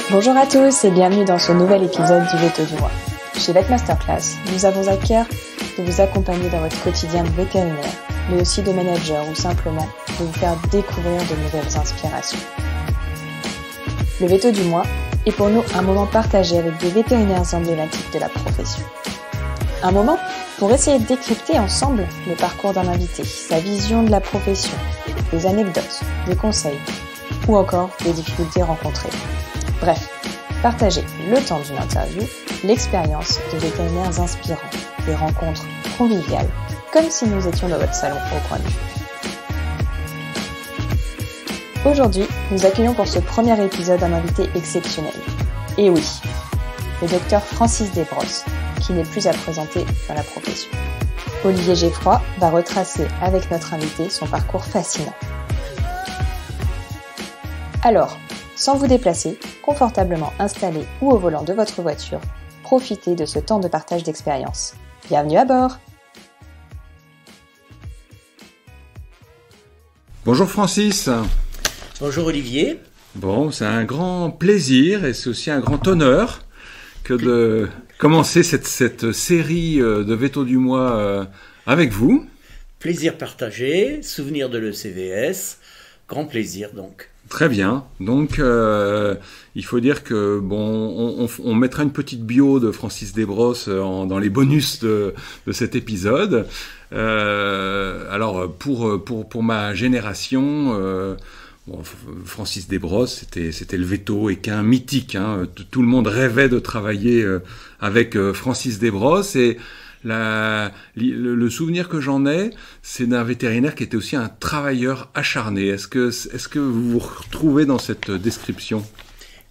Bonjour à tous et bienvenue dans ce nouvel épisode du Veto du mois. Chez Vet Masterclass, nous avons à cœur de vous accompagner dans votre quotidien de vétérinaire, mais aussi de manager ou simplement de vous faire découvrir de nouvelles inspirations. Le Veto du mois est pour nous un moment partagé avec des vétérinaires emblématiques de la profession. Un moment pour essayer de décrypter ensemble le parcours d'un invité, sa vision de la profession, des anecdotes, des conseils ou encore des difficultés rencontrées. Bref, partagez le temps d'une interview, l'expérience de vétérinaires inspirants, des rencontres conviviales, comme si nous étions dans votre salon au coin du feu. Aujourd'hui, nous accueillons pour ce premier épisode un invité exceptionnel. Et oui, le docteur Francis Desbrosses, qui n'est plus à présenter dans la profession. Olivier Geffroy va retracer avec notre invité son parcours fascinant. Alors, sans vous déplacer, confortablement installé ou au volant de votre voiture, profitez de ce temps de partage d'expérience. Bienvenue à bord! Bonjour Francis. Bonjour Olivier. Bon, c'est un grand plaisir et c'est aussi un grand honneur que de commencer cette série de Veto du mois avec vous. Plaisir partagé, souvenir de l'ECVS, grand plaisir donc. Très bien. Donc, il faut dire que on mettra une petite bio de Francis Desbrosses dans les bonus de cet épisode. Alors, pour ma génération, Francis Desbrosses, c'était le veto équin mythique. Tout le monde rêvait de travailler avec Francis Desbrosses et le souvenir que j'en ai, c'est d'un vétérinaire qui était aussi un travailleur acharné. Est-ce que vous vous retrouvez dans cette description ?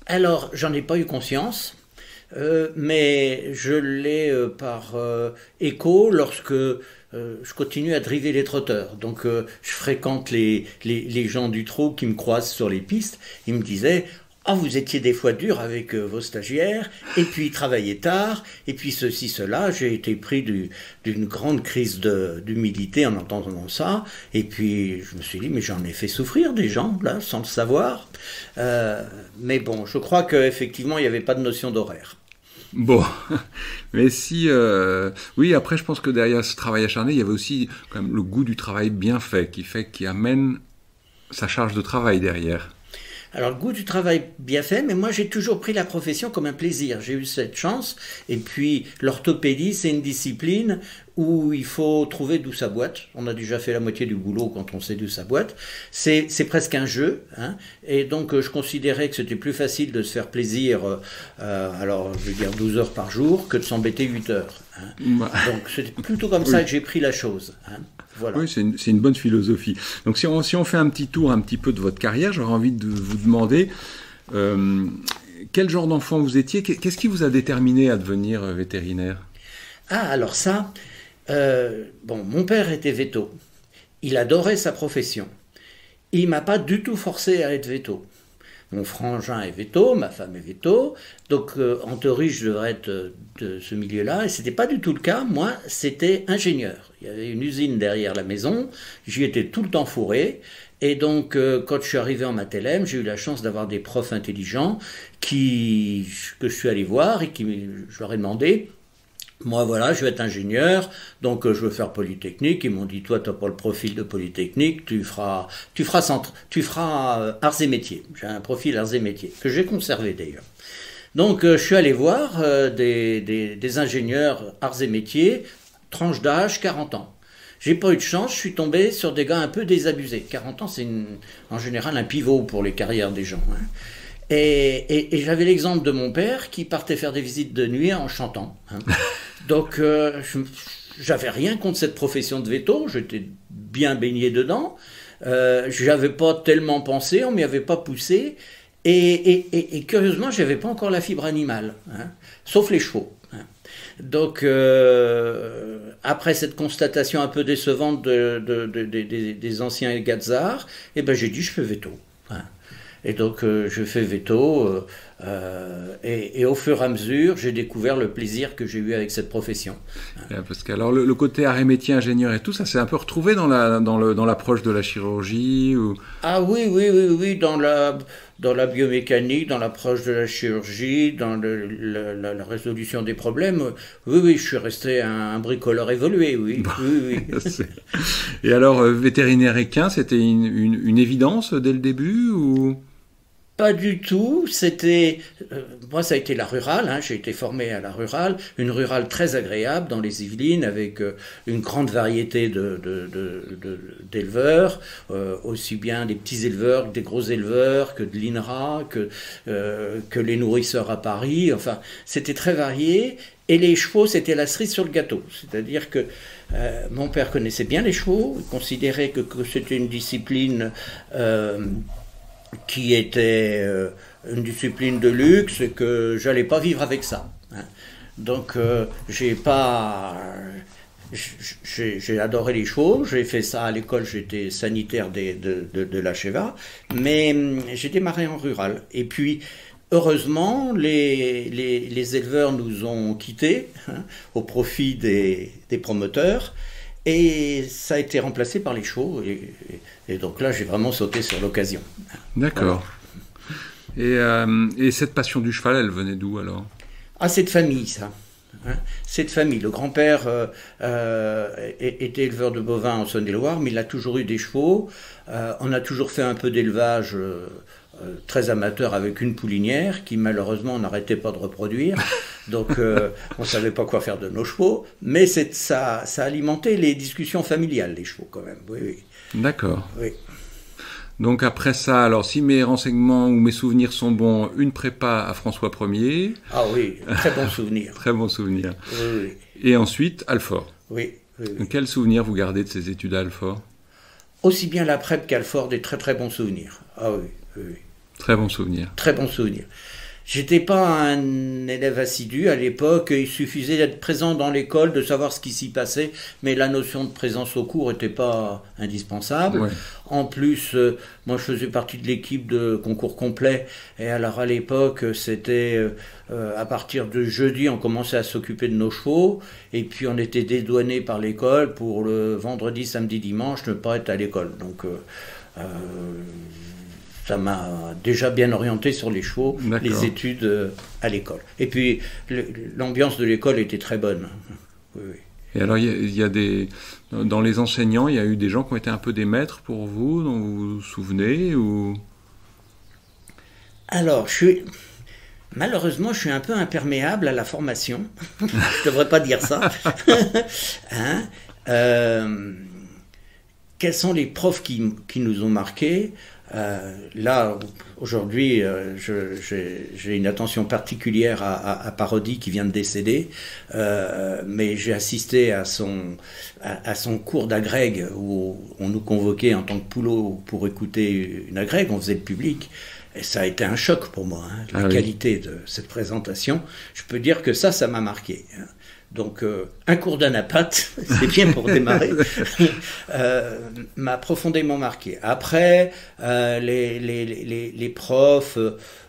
Alors, j'en ai pas eu conscience, mais je l'ai par écho lorsque je continue à driver les trotteurs. Donc, je fréquente les gens du trot qui me croisent sur les pistes. Ils me disaient... Ah, vous étiez des fois dur avec vos stagiaires, et puis travaillez tard, et puis ceci, cela. J'ai été pris d'une grande crise d'humilité en entendant ça, et puis je me suis dit, mais j'en ai fait souffrir des gens, là, sans le savoir. Mais bon, je crois qu'effectivement, il n'y avait pas de notion d'horaire. Bon, mais si... oui, après, je pense que derrière ce travail acharné, il y avait aussi quand même le goût du travail bien fait, qui amène sa charge de travail derrière. Alors, le goût du travail bien fait, mais moi, j'ai toujours pris la profession comme un plaisir. J'ai eu cette chance. Et puis, l'orthopédie, c'est une discipline où il faut trouver d'où ça boite. On a déjà fait la moitié du boulot quand on sait d'où ça boite. C'est presque un jeu. Et donc, je considérais que c'était plus facile de se faire plaisir, alors, je vais dire 12 heures par jour, que de s'embêter 8 heures. Donc, c'est plutôt comme ça que j'ai pris la chose. Voilà. Oui, c'est une bonne philosophie. Donc si on fait un petit tour un petit peu de votre carrière, j'aurais envie de vous demander quel genre d'enfant vous étiez, qu'est-ce qui vous a déterminé à devenir vétérinaire ? Ah, alors ça, mon père était véto. Il adorait sa profession. Il m'a pas du tout forcé à être véto. Mon frangin est véto, ma femme est véto, donc en théorie je devrais être de ce milieu-là, et c'était pas du tout le cas. Moi, c'était ingénieur. Il y avait une usine derrière la maison, j'y étais tout le temps fourré, et donc quand je suis arrivé en Mathelem, j'ai eu la chance d'avoir des profs intelligents que je suis allé voir et je leur ai demandé. Moi, voilà, je vais être ingénieur, donc je veux faire Polytechnique. Ils m'ont dit, toi, tu n'as pas le profil de Polytechnique, tu feras arts et métiers. J'ai un profil arts et métiers, que j'ai conservé d'ailleurs. Donc, je suis allé voir des ingénieurs arts et métiers, tranche d'âge, 40 ans. J'ai pas eu de chance, je suis tombé sur des gars un peu désabusés. 40 ans, c'est en général un pivot pour les carrières des gens. Et j'avais l'exemple de mon père qui partait faire des visites de nuit en chantant. Donc, j'avais rien contre cette profession de veto, j'étais bien baigné dedans. J'avais pas tellement pensé, on m'y avait pas poussé. Et curieusement, j'avais pas encore la fibre animale, sauf les chevaux. Donc, après cette constatation un peu décevante des anciens Gazards, j'ai dit, je fais veto. Et donc, je fais veto Et au fur et à mesure, j'ai découvert le plaisir que j'ai eu avec cette profession. Parce que alors le côté arts et métiers, ingénieur et tout, ça s'est un peu retrouvé dans l'approche de la chirurgie ou... Ah oui, dans la biomécanique, dans l'approche de la chirurgie, dans la résolution des problèmes. Oui, je suis resté un bricoleur évolué, oui. Bon. Oui. Et alors, vétérinaire équin, c'était une évidence dès le début ou... Pas du tout, moi ça a été la rurale, hein. J'ai été formé à la rurale, une rurale très agréable dans les Yvelines avec une grande variété d'éleveurs, aussi bien des petits éleveurs que des gros éleveurs, que de l'INRA, que les nourrisseurs à Paris, enfin c'était très varié. Et les chevaux, c'était la cerise sur le gâteau. C'est-à-dire que mon père connaissait bien les chevaux, il considérait que c'était une discipline qui était une discipline de luxe et que j'allais pas vivre avec ça. Hein. Donc j'ai adoré les chevaux, j'ai fait ça à l'école, j'étais sanitaire de la Cheva, mais j'ai démarré en rural. Et puis heureusement, les éleveurs nous ont quittés au profit des promoteurs. Et ça a été remplacé par les chevaux. Et donc là, j'ai vraiment sauté sur l'occasion. D'accord. Voilà. Et cette passion du cheval, elle venait d'où alors? Ah, c'est de famille, ça. Hein, c'est de famille. Le grand-père était éleveur de bovins en Saône-et-Loire, mais il a toujours eu des chevaux. On a toujours fait un peu d'élevage très amateur avec une poulinière qui malheureusement n'arrêtait pas de reproduire. Donc on ne savait pas quoi faire de nos chevaux, mais ça alimentait les discussions familiales, les chevaux quand même. Oui. D'accord. Oui. Donc après ça, alors si mes renseignements ou mes souvenirs sont bons, une prépa à François Ier. Ah oui, très bon souvenir. Très bon souvenir. Oui. Et ensuite, Alfort. Oui. Quel souvenir vous gardez de ces études à Alfort? Aussi bien la prep qu'Alfort, des très très bons souvenirs. Ah oui. Très bon souvenir. Très bon souvenir. J'étais pas un élève assidu à l'époque, il suffisait d'être présent dans l'école, de savoir ce qui s'y passait, mais la notion de présence au cours n'était pas indispensable. Ouais. En plus, moi je faisais partie de l'équipe de concours complet, et alors à l'époque, c'était à partir de jeudi, on commençait à s'occuper de nos chevaux, et puis on était dédouanés par l'école pour le vendredi, samedi, dimanche ne pas être à l'école. Donc ça m'a déjà bien orienté sur les chevaux, les études à l'école. Et puis, l'ambiance de l'école était très bonne. Oui. Et alors, il y a dans les enseignants, il y a eu des gens qui ont été un peu des maîtres pour vous, dont vous vous souvenez ou... Alors, malheureusement, je suis un peu imperméable à la formation. Je ne devrais pas dire ça. Quels sont les profs qui nous ont marqués? Là, aujourd'hui, j'ai une attention particulière à Parodi qui vient de décéder, mais j'ai assisté à son cours d'agrègue où on nous convoquait en tant que poulot pour écouter une agrègue, on faisait le public. Et ça a été un choc pour moi, la qualité de cette présentation. Je peux dire que ça m'a marqué. Donc, un cours d'anapathe, c'est bien pour démarrer, m'a profondément marqué. Après, les profs,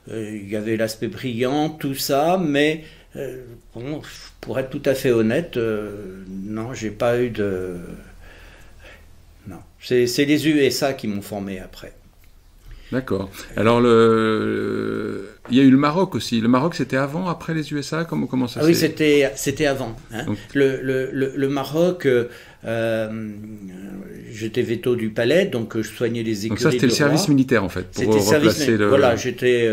il y avait l'aspect brillant, tout ça, mais bon, pour être tout à fait honnête, non, j'ai pas eu de... Non, c'est les USA qui m'ont formé après. D'accord. Alors, il y a eu le Maroc aussi. Le Maroc, c'était avant, après les USA? Comment ça s'est... Oui, c'était avant. Hein. Donc... Le Maroc, j'étais veto du palais, donc je soignais les écuries. Donc ça, c'était le service militaire, en fait, pour replacer le... Voilà, j'étais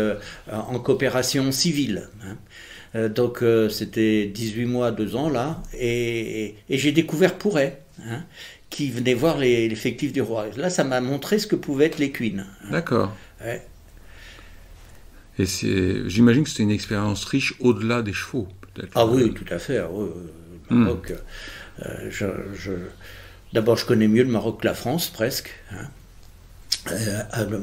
en coopération civile. Hein. Donc c'était 18 mois, 2 ans, là. Et j'ai découvert Pourret. Hein, qui venait voir l'effectif du roi. Là, ça m'a montré ce que pouvaient être les queens. D'accord. Ouais. Et j'imagine que c'était une expérience riche au-delà des chevaux, peut-être. Ah oui, tout à fait. Le Maroc, d'abord, je connais mieux le Maroc que la France, presque. Hein.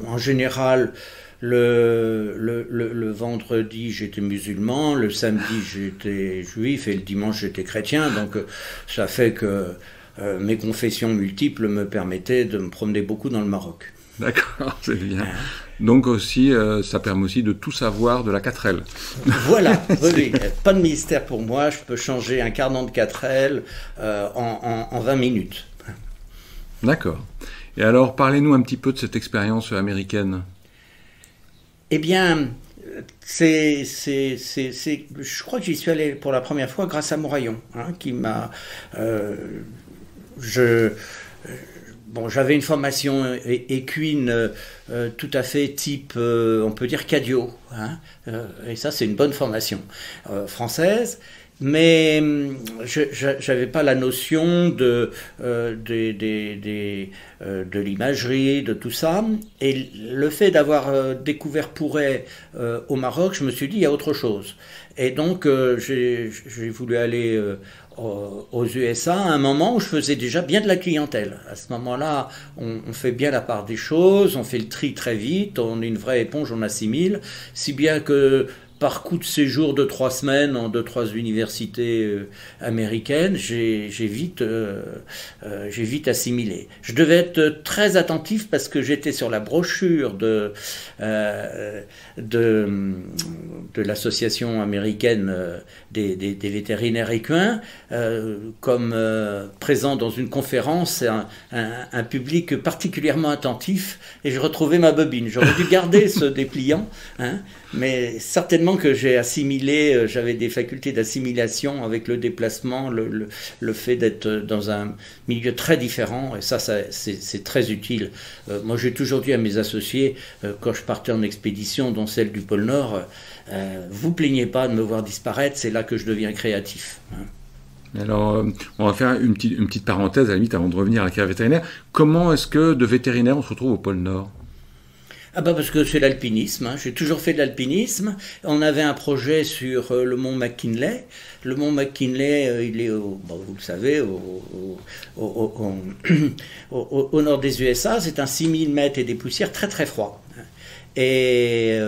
En général, le vendredi, j'étais musulman, le samedi, j'étais juif, et le dimanche, j'étais chrétien. Donc, ça fait que mes confessions multiples me permettaient de me promener beaucoup dans le Maroc. D'accord, c'est bien. Donc aussi, ça permet aussi de tout savoir de la 4L. Voilà, oui, pas de mystère pour moi, je peux changer un cardan de 4L en 20 minutes. D'accord. Et alors, parlez-nous un petit peu de cette expérience américaine. Eh bien, je crois que j'y suis allé pour la première fois grâce à Moraillon, qui m'a... j'avais une formation équine tout à fait type, on peut dire, CADIO, et ça c'est une bonne formation française, mais je n'avais pas la notion de l'imagerie, de tout ça, et le fait d'avoir découvert Pouret au Maroc, je me suis dit il y a autre chose, et donc j'ai voulu aller aux USA à un moment où je faisais déjà bien de la clientèle. À ce moment-là, on fait bien la part des choses, on fait le tri très vite, on est une vraie éponge, on assimile, si bien que par coup de séjour de 3 semaines en 2-3 universités américaines, j'ai vite assimilé. Je devais être très attentif parce que j'étais sur la brochure de l'association américaine des vétérinaires équins, comme présent dans une conférence, un public particulièrement attentif, et je retrouvais ma bobine. J'aurais dû garder ce dépliant, mais certainement que j'ai assimilé, j'avais des facultés d'assimilation avec le déplacement, le fait d'être dans un milieu très différent, et ça c'est très utile. Moi j'ai toujours dit à mes associés, quand je partais en expédition, dont celle du pôle Nord, vous plaignez pas de me voir disparaître, c'est là que je deviens créatif. Alors, on va faire une petite parenthèse, à la limite, avant de revenir à la carrière vétérinaire. Comment est-ce que de vétérinaire, on se retrouve au pôle Nord ? Parce que c'est l'alpinisme, j'ai toujours fait de l'alpinisme. On avait un projet sur le mont McKinley. Le mont McKinley, il est, vous le savez, au nord des USA. C'est un 6000 mètres et des poussières très très froid. Et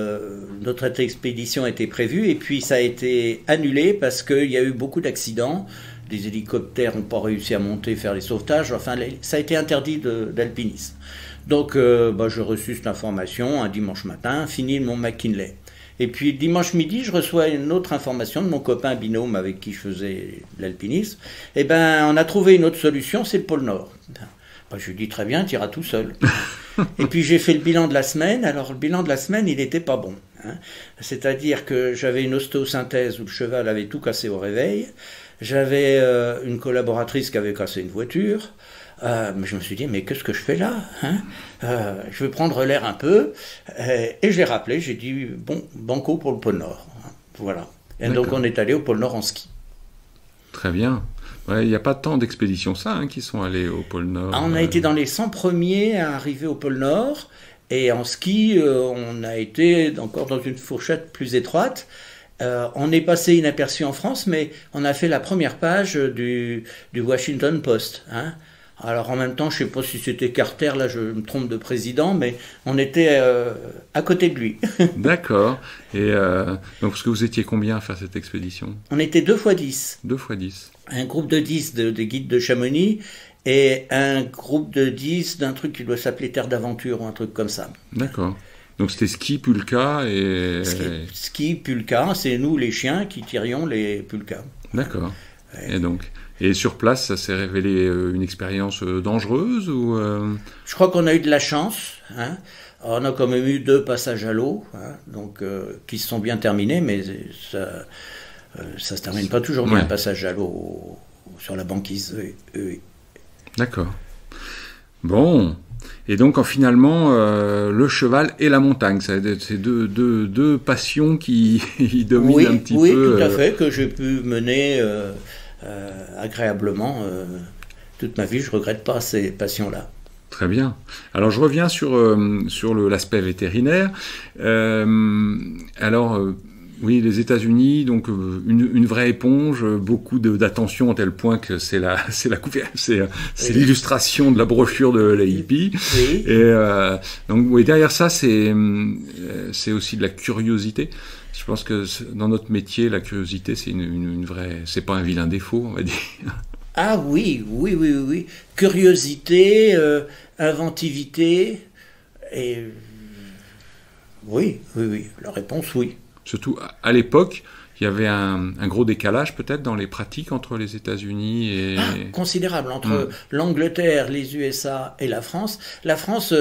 notre expédition était prévue et puis ça a été annulé parce qu'il y a eu beaucoup d'accidents. Les hélicoptères n'ont pas réussi à monter, faire les sauvetages. Enfin, ça a été interdit d'alpinisme. Donc, je reçus cette information un dimanche matin, fini le mont McKinley. Et puis, dimanche midi, je reçois une autre information de mon copain binôme avec qui je faisais de l'alpinisme. Eh ben, on a trouvé une autre solution, c'est le pôle Nord. Je lui dis très bien, tu iras tout seul. Et puis, j'ai fait le bilan de la semaine. Alors, le bilan de la semaine, il n'était pas bon. C'est-à-dire que j'avais une ostéosynthèse où le cheval avait tout cassé au réveil. J'avais une collaboratrice qui avait cassé une voiture. Mais je me suis dit, mais qu'est-ce que je fais là, je vais prendre l'air un peu. Et je l'ai rappelé, j'ai dit, bon, banco pour le pôle Nord. Voilà. Et donc on est allé au pôle Nord en ski. Très bien. Il n'y a pas tant d'expéditions qui sont allées au pôle Nord. On a été dans les 100 premiers à arriver au pôle Nord. Et en ski, on a été encore dans une fourchette plus étroite. On est passé inaperçu en France, mais on a fait la première page du Washington Post. Alors en même temps, je ne sais pas si c'était Carter, là je me trompe de président, mais on était à côté de lui. D'accord. Et donc, parce que vous étiez combien à faire cette expédition ? On était 2 fois 10. 2 fois 10. Un groupe de 10 des guides de Chamonix et un groupe de 10 d'un truc qui doit s'appeler Terre d'Aventure ou un truc comme ça. D'accord. Donc c'était ski, pulka et... Ski, pulka, c'est nous les chiens qui tirions les pulkas. D'accord. Et sur place, ça s'est révélé une expérience dangereuse ou Je crois qu'on a eu de la chance. On a quand même eu 2 passages à l'eau, qui se sont bien terminés, mais ça se termine pas toujours bien, un passage à l'eau sur la banquise. Oui. D'accord. Bon. Et donc, finalement, le cheval et la montagne, c'est deux passions qui dominent un petit peu. Oui, tout à fait, que j'ai pu mener agréablement toute ma vie. Je ne regrette pas ces passions-là. Très bien. Alors, je reviens sur l'aspect vétérinaire. Oui, les États-Unis, donc une vraie éponge, beaucoup d'attention à tel point que c'est l'illustration de la brochure de l'AIP. Oui. Et donc oui, derrière ça, c'est aussi de la curiosité. Je pense que dans notre métier, la curiosité, c'est une vraie, c'est pas un vilain défaut, on va dire. Ah oui. Curiosité, inventivité. Et oui, la réponse oui. Surtout à l'époque, il y avait un gros décalage peut-être dans les pratiques entre les États-Unis et... considérable entre l'Angleterre, les USA et la France. La France,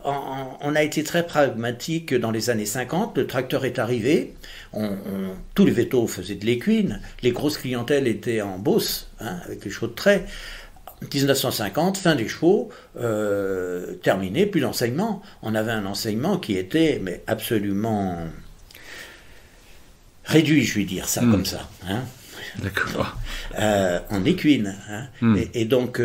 on a été très pragmatique dans les années 50. Le tracteur est arrivé. Tous les vétos faisaient de l'équine. Les grosses clientèles étaient en Beauce, avec les chevaux de trait. 1950, fin des chevaux, terminé, plus d'enseignement. On avait un enseignement qui était absolument... réduit, je vais dire ça comme ça. D'accord. En équine. Et donc,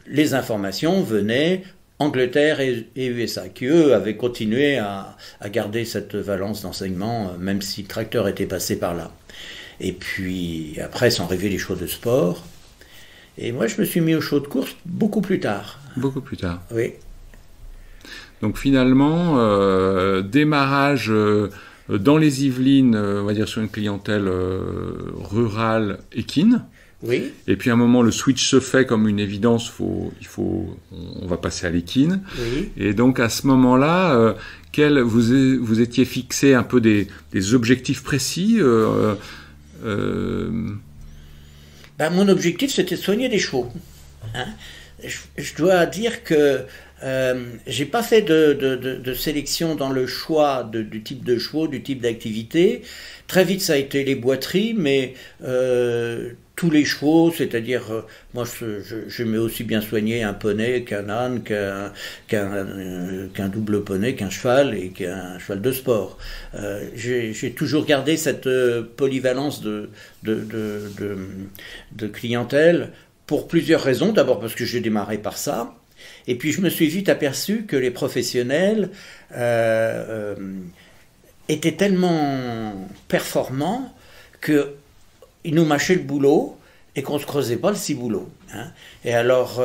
les informations venaient Angleterre et USA, qui eux avaient continué à garder cette valence d'enseignement, même si le tracteur était passé par là. Et puis, après, sont arrivés les chevaux de sport. Et moi, je me suis mis aux chevaux de course beaucoup plus tard. Beaucoup plus tard. Oui. Donc, finalement, démarrage... dans les Yvelines, on va dire sur une clientèle rurale équine. Oui. Et puis à un moment, le switch se fait comme une évidence, on va passer à l'équine. Oui. Et donc à ce moment-là, vous étiez fixé un peu des objectifs précis Mon objectif, c'était de soigner des chevaux. Je dois dire que j'ai pas fait de sélection dans le choix du type de chevaux, du type d'activité. Très vite, ça a été les boiteries, mais tous les chevaux, c'est-à-dire, moi, j'aimais aussi bien soigner un poney qu'un âne, qu'un double poney, qu'un cheval et qu'un cheval de sport. J'ai toujours gardé cette polyvalence de clientèle pour plusieurs raisons. D'abord parce que j'ai démarré par ça. Et puis je me suis vite aperçu que les professionnels étaient tellement performants qu'ils nous mâchaient le boulot et qu'on ne se creusait pas le ciboulot. Et alors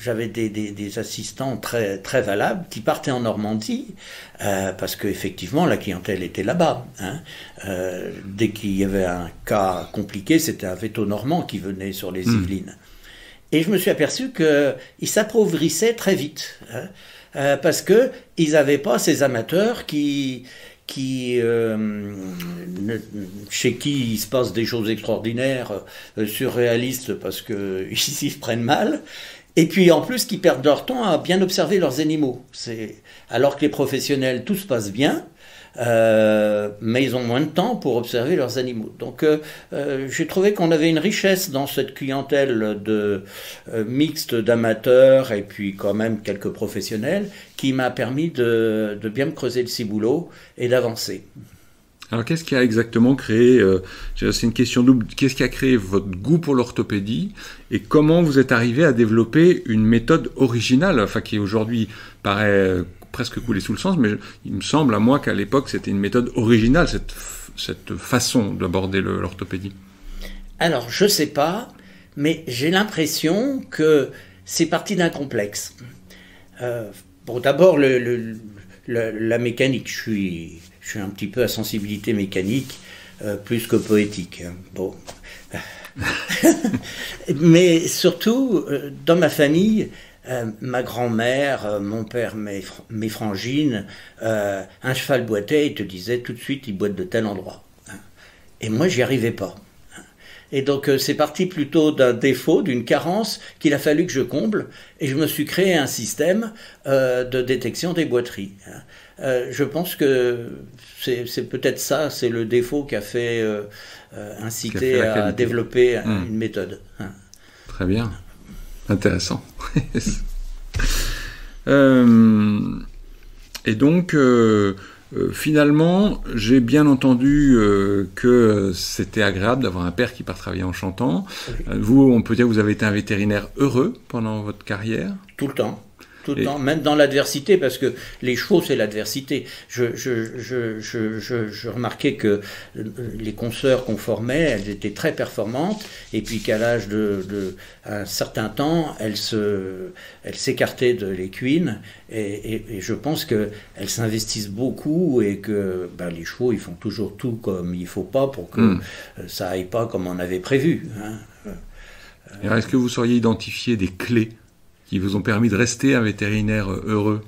j'avais des assistants très, très valables qui partaient en Normandie parce qu'effectivement la clientèle était là-bas. Dès qu'il y avait un cas compliqué, c'était un véto normand qui venait sur les Yvelines. Et je me suis aperçu qu'ils s'appauvissaient très vite, parce qu'ils n'avaient pas ces amateurs chez qui il se passe des choses extraordinaires, surréalistes, parce qu'ils s'y prennent mal, et puis en plus qui perdent leur temps à bien observer leurs animaux. Alors que les professionnels, tout se passe bien, mais ils ont moins de temps pour observer leurs animaux. Donc j'ai trouvé qu'on avait une richesse dans cette clientèle mixte d'amateurs et puis quand même quelques professionnels qui m'a permis de bien me creuser le ciboulot et d'avancer. Alors qu'est-ce qui a exactement créé, c'est une question double, qu'est-ce qui a créé votre goût pour l'orthopédie et comment vous êtes arrivé à développer une méthode originale, enfin qui aujourd'hui paraît presque coulé sous le sens, mais il me semble à moi qu'à l'époque c'était une méthode originale, cette façon d'aborder l'orthopédie. Alors je sais pas, mais j'ai l'impression que c'est parti d'un complexe. D'abord la mécanique, je suis un petit peu à sensibilité mécanique, plus que poétique. Bon. Mais surtout, dans ma famille, ma grand-mère, mon père, mes frangines, un cheval boitait, il te disait tout de suite, il boite de tel endroit. Et moi, j'y arrivais pas. Et donc, c'est parti plutôt d'un défaut, d'une carence qu'il a fallu que je comble. Et je me suis créé un système de détection des boiteries. Je pense que c'est peut-être ça, c'est le défaut qui a fait inciter à développer une méthode. Très bien. Intéressant. Et donc, finalement, j'ai bien entendu que c'était agréable d'avoir un père qui part travailler en chantant. Oui. Vous, on peut dire que vous avez été un vétérinaire heureux pendant votre carrière ? Tout le temps. Tout le temps, même dans l'adversité, parce que les chevaux, c'est l'adversité. Je remarquais que les consoeurs qu'on formait, elles étaient très performantes, et puis qu'à l'âge un certain temps, elles s'écartaient de l'équine, et je pense qu'elles s'investissent beaucoup, et que les chevaux, ils font toujours tout comme il faut pas pour que ça aille pas comme on avait prévu. Alors, est-ce que vous sauriez identifier des clés qui vous ont permis de rester un vétérinaire heureux ?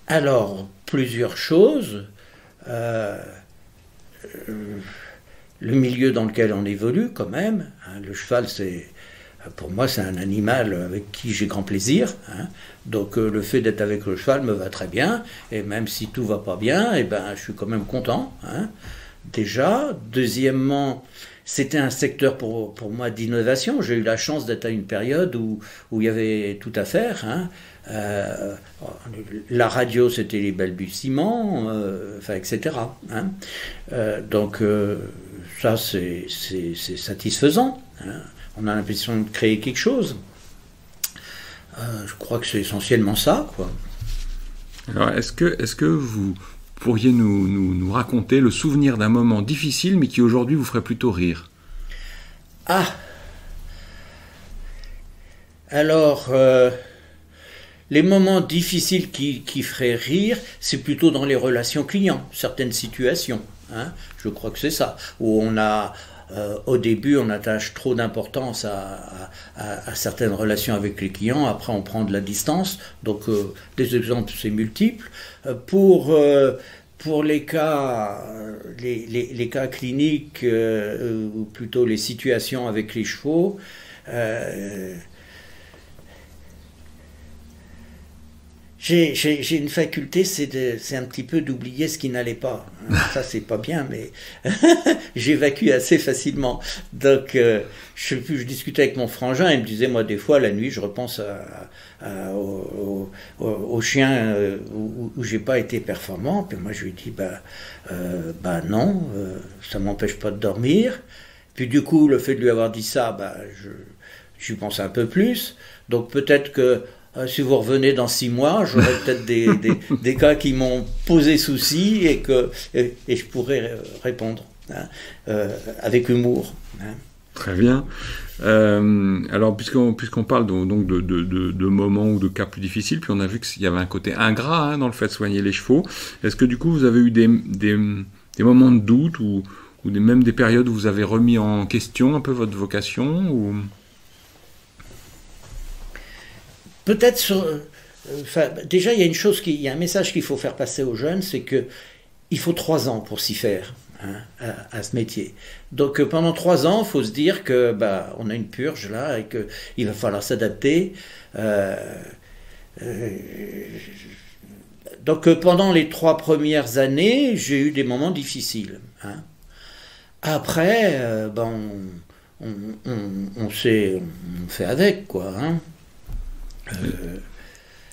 Alors, plusieurs choses. Le milieu dans lequel on évolue, quand même. Hein, le cheval, pour moi, c'est un animal avec qui j'ai grand plaisir. Hein. Donc, le fait d'être avec le cheval me va très bien. Et même si tout va pas bien, eh ben, je suis quand même content. Hein, déjà. Deuxièmement, c'était un secteur pour moi d'innovation. J'ai eu la chance d'être à une période où il y avait tout à faire. Hein. La radio, c'était les balbutiements, etc. Hein. Donc, ça, c'est satisfaisant. Hein. On a l'impression de créer quelque chose. Je crois que c'est essentiellement ça, quoi. Alors, est-ce que vous pourriez nous raconter le souvenir d'un moment difficile, mais qui aujourd'hui vous ferait plutôt rire? Ah! Alors, les moments difficiles qui feraient rire, c'est plutôt dans les relations clients, certaines situations. Hein, je crois que c'est ça, où on a, au début, on attache trop d'importance à certaines relations avec les clients, après on prend de la distance, donc des exemples, c'est multiple. Pour les cas, les cas cliniques, ou plutôt les situations avec les chevaux, j'ai une faculté, c'est un petit peu d'oublier ce qui n'allait pas. Ça, c'est pas bien, mais j'évacue assez facilement. Donc, je discutais avec mon frangin, il me disait, moi, des fois, la nuit, je repense au chien où j'ai pas été performant. Puis moi, je lui dis, non, ça m'empêche pas de dormir. Puis du coup, le fait de lui avoir dit ça, j'y pense un peu plus. Donc, peut-être que si vous revenez dans 6 mois, j'aurai peut-être des cas qui m'ont posé souci et je pourrai répondre avec humour. Hein. Très bien. Alors, puisqu'on parle donc de moments ou de cas plus difficiles, puis on a vu qu'il y avait un côté ingrat, hein, dans le fait de soigner les chevaux. Est-ce que du coup, vous avez eu des moments de doute ou même des périodes où vous avez remis en question un peu votre vocation ou... Peut-être déjà, il y a un message qu'il faut faire passer aux jeunes, c'est qu'il faut 3 ans pour s'y faire, hein, à ce métier. Donc pendant 3 ans, il faut se dire que on a une purge là et qu'il va falloir s'adapter. Donc pendant les 3 premières années, j'ai eu des moments difficiles. Hein. Après, on fait avec, quoi. Hein.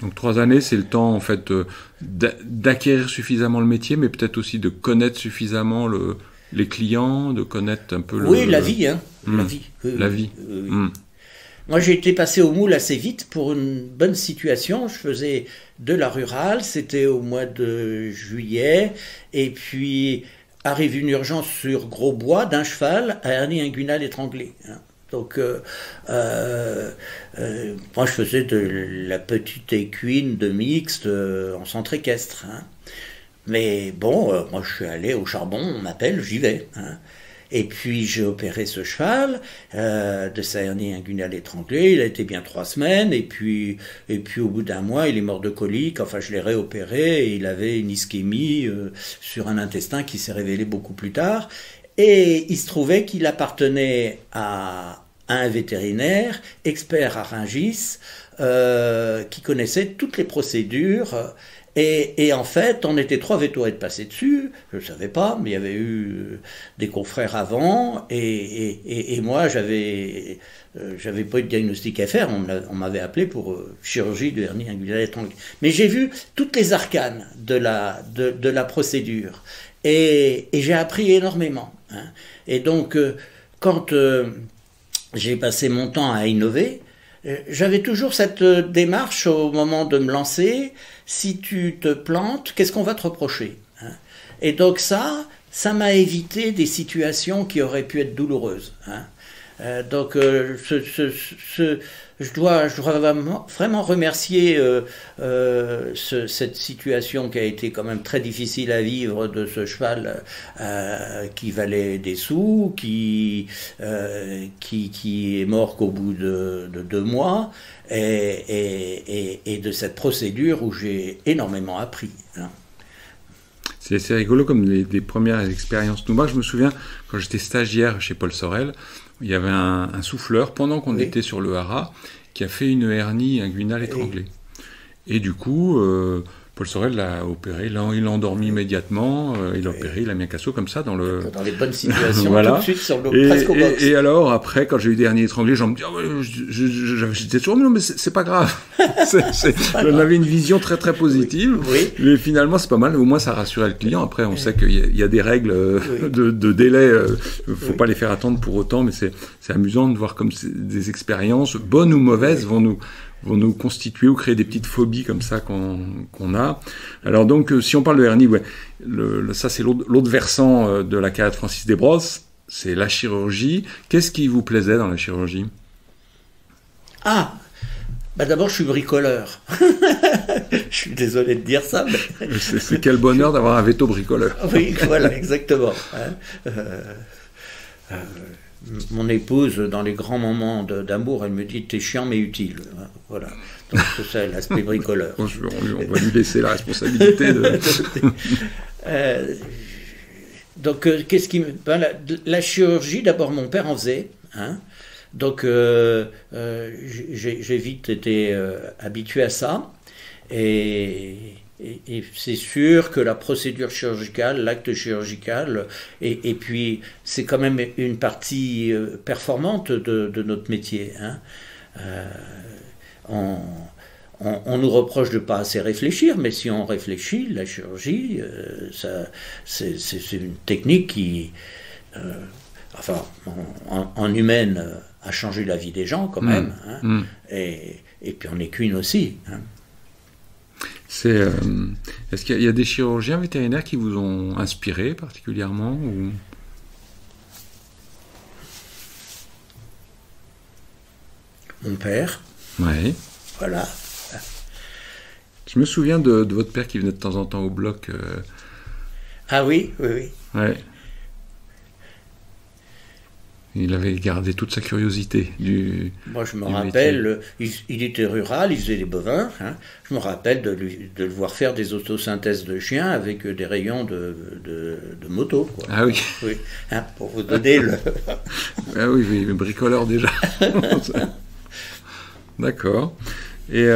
Donc 3 années, c'est le temps en fait d'acquérir suffisamment le métier, mais peut-être aussi de connaître suffisamment les clients, de connaître un peu la vie, hein. La vie. La vie. Moi, j'ai été passé au moule assez vite pour une bonne situation. Je faisais de la rurale, c'était au mois de juillet, et puis arrive une urgence sur Grosbois d'un cheval à hernie inguinale étranglée. Hein. Donc, moi, je faisais de la petite équine de mixte en centre équestre. Hein. Mais bon, moi, je suis allé au charbon, on m'appelle, j'y vais. Hein. Et puis, j'ai opéré ce cheval de sa hernie inguinale étranglée. Il a été bien 3 semaines. Et puis, au bout d'1 mois, il est mort de colique. Enfin, je l'ai réopéré et il avait une ischémie sur un intestin qui s'est révélé beaucoup plus tard. Et il se trouvait qu'il appartenait à un vétérinaire, expert à Rungis, qui connaissait toutes les procédures. Et en fait, on était 3 vétos à être passés dessus. Je ne savais pas, mais il y avait eu des confrères avant. Et moi, j'avais pas eu de diagnostic à faire. On m'avait appelé pour chirurgie de hernie inguinale étranglée. Mais j'ai vu toutes les arcanes de la procédure. Et j'ai appris énormément. Hein. Et donc, quand j'ai passé mon temps à innover, j'avais toujours cette démarche au moment de me lancer. Si tu te plantes, qu'est-ce qu'on va te reprocher, hein? Et donc ça m'a évité des situations qui auraient pu être douloureuses. Hein. Donc je dois vraiment remercier cette situation qui a été quand même très difficile à vivre, de ce cheval qui valait des sous, qui est mort qu'au bout de 2 mois, et de cette procédure où j'ai énormément appris. Hein. C'est rigolo comme des premières expériences. Moi, je me souviens, quand j'étais stagiaire chez Paul Sorel, il y avait un souffleur, pendant qu'on était sur le haras, qui a fait une hernie inguinale étranglée. Et du coup, Paul Sorel l'a opéré, il l'a endormi immédiatement, il l'a opéré, il a mis un casseau comme ça dans les bonnes situations, voilà. Tout de suite sur le presque au box. Et alors, après, quand j'ai eu des hernies étranglées, j'en me dis, j'étais toujours, non, mais c'est pas grave. On avait une vision très très positive, mais finalement, c'est pas mal, au moins ça rassurait le client. Après, on sait qu'il y a des règles de délai, faut pas les faire attendre pour autant, mais c'est amusant de voir comme des expériences, bonnes ou mauvaises, vont nous constituer ou créer des petites phobies comme ça qu'on a. Alors donc, si on parle de hernie, ça c'est l'autre versant de la carrière de Francis Desbrosses, c'est la chirurgie. Qu'est-ce qui vous plaisait dans la chirurgie? D'abord, je suis bricoleur. Je suis désolé de dire ça. Mais... c'est quel bonheur d'avoir un veto bricoleur. Oui, voilà, exactement. Mon épouse, dans les grands moments d'amour, elle me dit « t'es chiant mais utile ». Voilà. Donc c'est ça l'aspect bricoleur. On va lui laisser la responsabilité de... Donc qu'est-ce qui la chirurgie, d'abord mon père en faisait. Hein. Donc j'ai vite été habitué à ça. Et c'est sûr que la procédure chirurgicale, l'acte chirurgical, et puis c'est quand même une partie performante de notre métier. Hein. On nous reproche de ne pas assez réfléchir, mais si on réfléchit, la chirurgie, c'est une technique qui, en humaine, a changé la vie des gens quand même. Hein. Et puis en équine aussi. Hein. Est-ce qu'il y a des chirurgiens vétérinaires qui vous ont inspiré particulièrement ou... Mon père. Oui. Voilà. Je me souviens de votre père qui venait de temps en temps au bloc. Ah oui. Ouais. Il avait gardé toute sa curiosité Moi, je me rappelle, il était rural, il faisait des bovins. Hein. Je me rappelle de le voir faire des autosynthèses de chiens avec des rayons de moto. Quoi. Ah oui. Oui. Hein, pour vous donner le... Ah oui, bricoleur déjà. D'accord. Et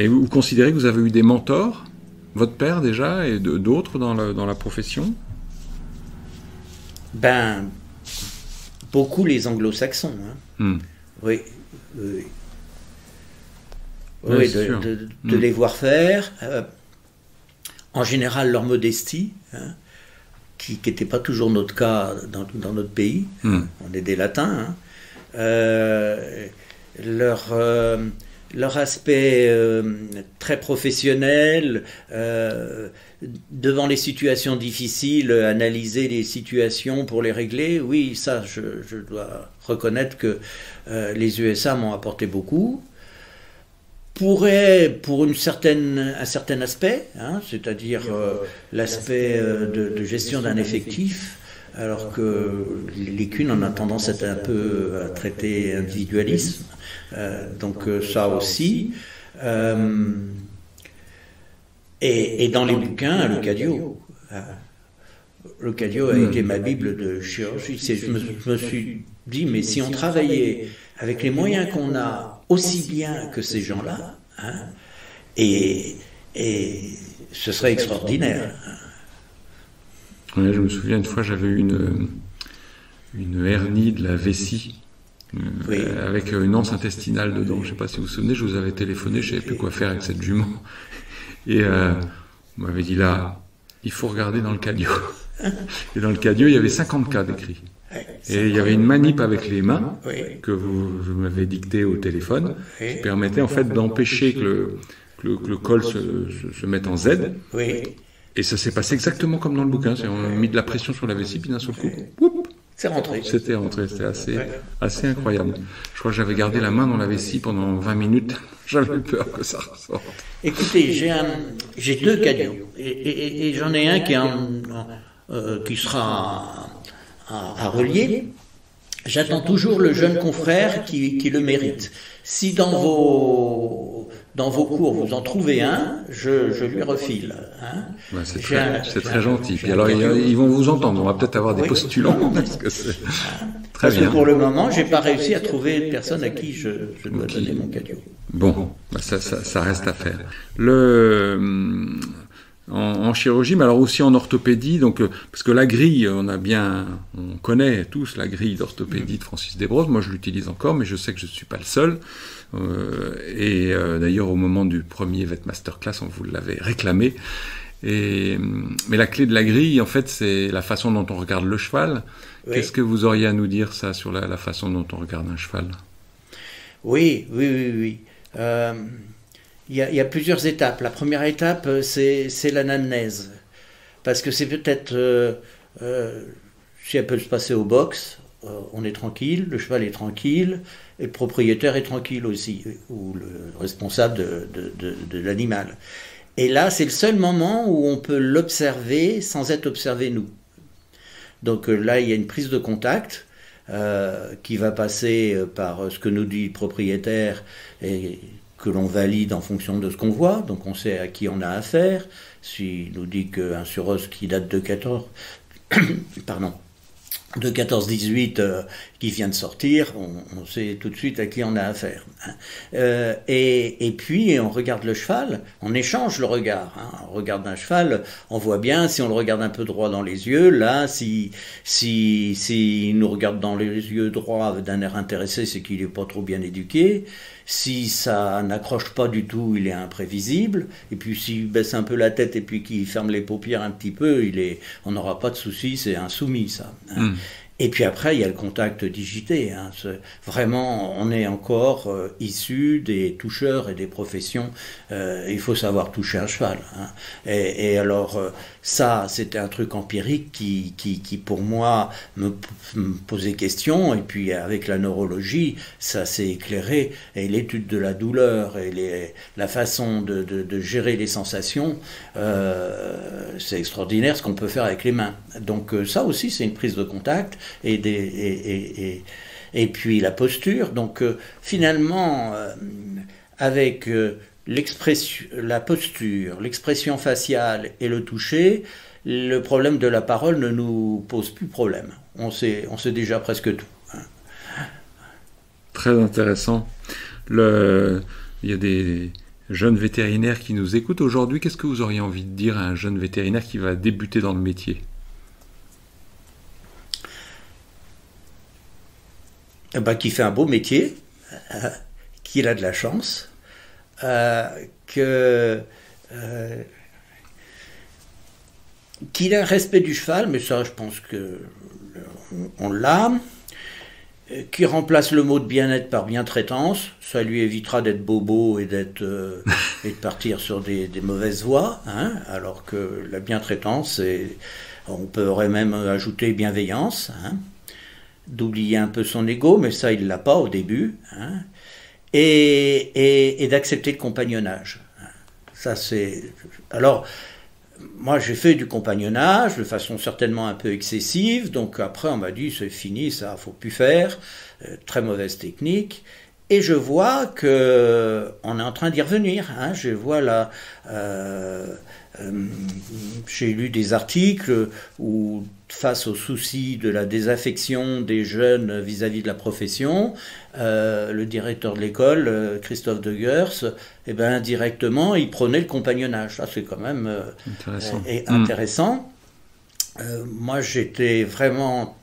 vous considérez que vous avez eu des mentors, votre père déjà, et d'autres dans la profession? Beaucoup les anglo-saxons. Hein. Oui, de les voir faire. En général, leur modestie, hein, qui n'était pas toujours notre cas dans notre pays. On est des latins. Hein. Leur aspect très professionnel, devant les situations difficiles, analyser les situations pour les régler, oui, ça, je dois reconnaître que les USA m'ont apporté beaucoup. Pour un certain aspect, hein, c'est-à-dire l'aspect de gestion d'un effectif, alors que l'équine, on a tendance à être un peu à traiter individualisme. Donc ça aussi. Et dans les bouquins, le Cadio. Le Cadio a été ma bible de chirurgie. Je me suis dit, mais si on travaillait avec les moyens qu'on a aussi bien que ces gens-là, hein, et ce serait extraordinaire. Ouais, je me souviens une fois, j'avais eu une hernie de la vessie. Avec une anse intestinale dedans. Je ne sais pas si vous vous souvenez, je vous avais téléphoné, je ne savais plus quoi faire avec cette jument. Et on m'avait dit là, il faut regarder dans le Cadio. Et dans le Cadio, il y avait 50 cas décrits. Et il y avait une manip avec les mains que vous m'avez dicté au téléphone, qui permettait en fait d'empêcher que le col se mette en Z. Et ça s'est passé exactement comme dans le bouquin. On a mis de la pression sur la vessie, puis d'un seul coup, C'est rentré. C'était rentré, c'était assez incroyable. Je crois que j'avais gardé la main dans la vessie pendant 20 minutes. J'avais peur que ça ressorte. Écoutez, j'ai 2 caddios et j'en ai un qui sera à relier. J'attends toujours le jeune confrère qui le mérite. Si dans vos cours vous en trouvez un, je lui refile. Hein. Ouais, c'est très gentil. Puis alors ils vont vous entendre. On va peut-être avoir des postulants parce que c'est très bien. Parce que pour le moment, j'ai pas réussi à trouver personne à qui je dois donner mon cadio. Bon, ça reste à faire. En chirurgie, mais alors aussi en orthopédie, donc parce que la grille, on connaît tous la grille d'orthopédie de Francis Desbrosses. Moi, je l'utilise encore, mais je sais que je ne suis pas le seul. D'ailleurs, au moment du premier VET Masterclass, on vous l'avait réclamé. Mais la clé de la grille, en fait, c'est la façon dont on regarde le cheval. Oui. Qu'est-ce que vous auriez à nous dire, ça, sur la façon dont on regarde un cheval ? Oui. Il y a plusieurs étapes. La première étape, c'est l'anamnèse. Parce que c'est peut-être, si elle peut se passer au box, on est tranquille, le cheval est tranquille, et le propriétaire est tranquille aussi, ou le responsable de l'animal. Et là, c'est le seul moment où on peut l'observer sans être observé nous. Donc là, il y a une prise de contact qui va passer par ce que nous dit le propriétaire et que l'on valide en fonction de ce qu'on voit, donc on sait à qui on a affaire. S'il nous dit qu'un Suros qui date de 14-18 qui vient de sortir, on sait tout de suite à qui on a affaire. Et puis on regarde le cheval, on échange le regard. On regarde un cheval, on voit bien si on le regarde un peu droit dans les yeux. Là, si nous regarde dans les yeux droits d'un air intéressé, c'est qu'il n'est pas trop bien éduqué. Si ça n'accroche pas du tout, il est imprévisible. Et puis s'il baisse un peu la tête et puis qu'il ferme les paupières un petit peu, on n'aura pas de souci, c'est insoumis ça. Et puis après, il y a le contact digité. Vraiment, on est encore issu des toucheurs et des professions. Il faut savoir toucher un cheval. Et alors, ça, c'était un truc empirique qui pour moi, me posait question. Et puis, avec la neurologie, ça s'est éclairé. Et l'étude de la douleur et la façon de gérer les sensations, c'est extraordinaire ce qu'on peut faire avec les mains. Donc, ça aussi, c'est une prise de contact. Et puis la posture. Donc finalement, avec la posture, l'expression faciale et le toucher, le problème de la parole ne nous pose plus problème. On sait déjà presque tout. Très intéressant. Il y a des jeunes vétérinaires qui nous écoutent aujourd'hui. Qu'est-ce que vous auriez envie de dire à un jeune vétérinaire qui va débuter dans le métier ? Qui fait un beau métier, qu'il a de la chance, qu'il a un respect du cheval, mais ça je pense qu'on l'a, qui remplace le mot de bien-être par bien-traitance, ça lui évitera d'être bobo et de partir sur des mauvaises voies, alors que la bien-traitance, on pourrait même ajouter bienveillance, d'oublier un peu son ego, mais ça il l'a pas au début, et d'accepter le compagnonnage. Ça c'est. Alors moi j'ai fait du compagnonnage de façon certainement un peu excessive, donc après on m'a dit c'est fini, ça faut plus faire, très mauvaise technique. Et je vois que on est en train d'y revenir. Je vois là, j'ai lu des articles où, face au souci de la désaffection des jeunes vis-à-vis de la profession, le directeur de l'école, Christophe de Gers, directement, il prenait le compagnonnage. Ça, c'est quand même intéressant. Moi, j'étais vraiment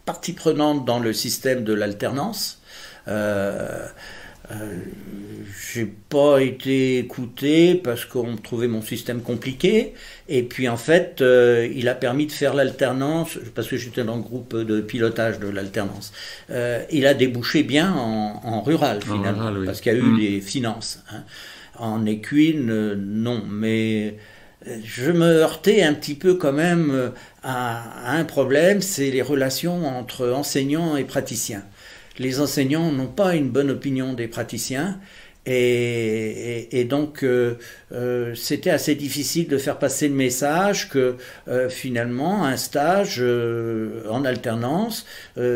partie prenante dans le système de l'alternance. J'ai pas été écouté parce qu'on trouvait mon système compliqué, et puis en fait il a permis de faire l'alternance parce que j'étais dans le groupe de pilotage de l'alternance. Il a débouché bien en rural finalement, oui. Parce qu'il y a eu des finances. En équine, non, mais je me heurtais un petit peu quand même à un problème, c'est les relations entre enseignants et praticiens. Les enseignants n'ont pas une bonne opinion des praticiens. Et donc c'était assez difficile de faire passer le message que finalement un stage en alternance,